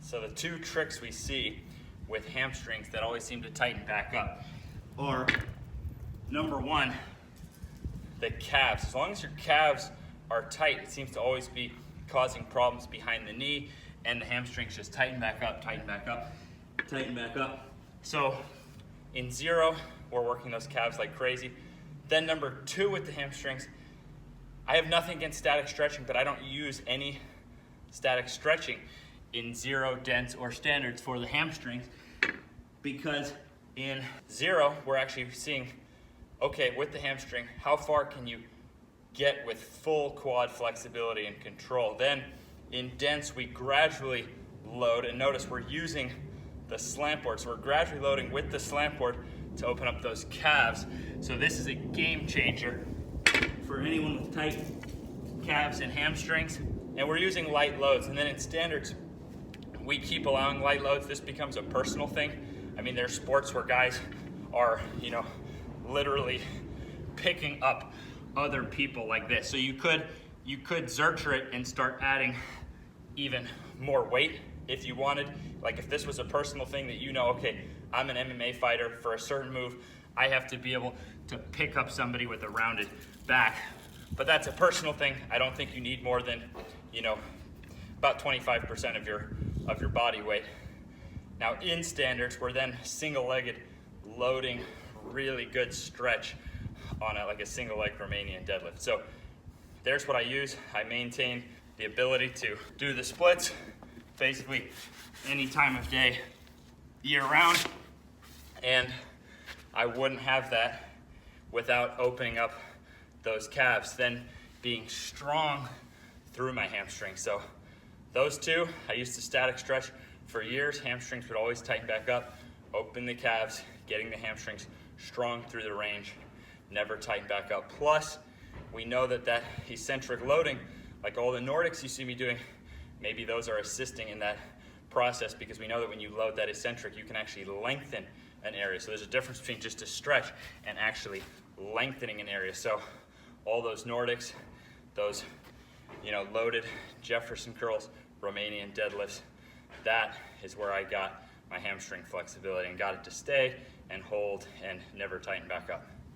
So the two tricks we see with hamstrings that always seem to tighten back up are, number one, the calves. As long as your calves are tight, it seems to always be causing problems behind the knee, and the hamstrings just tighten back up, tighten back up, tighten back up. So in zero, we're working those calves like crazy. Then number two with the hamstrings, I have nothing against static stretching, but I don't use any static stretching in zero, dense, or standards for the hamstrings, because in zero, we're actually seeing, okay, with the hamstring, how far can you get with full quad flexibility and control? Then in dense, we gradually load, and notice we're using the slant board. So we're gradually loading with the slant board to open up those calves. So this is a game changer for anyone with tight calves and hamstrings. And we're using light loads. And then in standards, we keep allowing light loads. This becomes a personal thing. I mean, there's sports where guys are, literally picking up other people like this. So you could zercher it and start adding even more weight if you wanted. Like if this was a personal thing that okay, I'm an MMA fighter, for a certain move, I have to be able to pick up somebody with a rounded back. But that's a personal thing. I don't think you need more than, about 25% of your body weight. Now in standards, we're then single-legged loading, really good stretch on like a single leg Romanian deadlift. So there's what I use. I maintain the ability to do the splits basically any time of day, year round, and I wouldn't have that without opening up those calves, then being strong through my hamstrings. So those two, I used to static stretch for years. Hamstrings would always tighten back up, open the calves, getting the hamstrings strong through the range, never tighten back up. Plus, we know that eccentric loading, like all the Nordics you see me doing, maybe those are assisting in that process, because we know that when you load that eccentric, you can actually lengthen an area. So there's a difference between just a stretch and actually lengthening an area. So all those Nordics, those loaded Jefferson curls, Romanian deadlifts, that is where I got my hamstring flexibility and got it to stay and hold and never tighten back up.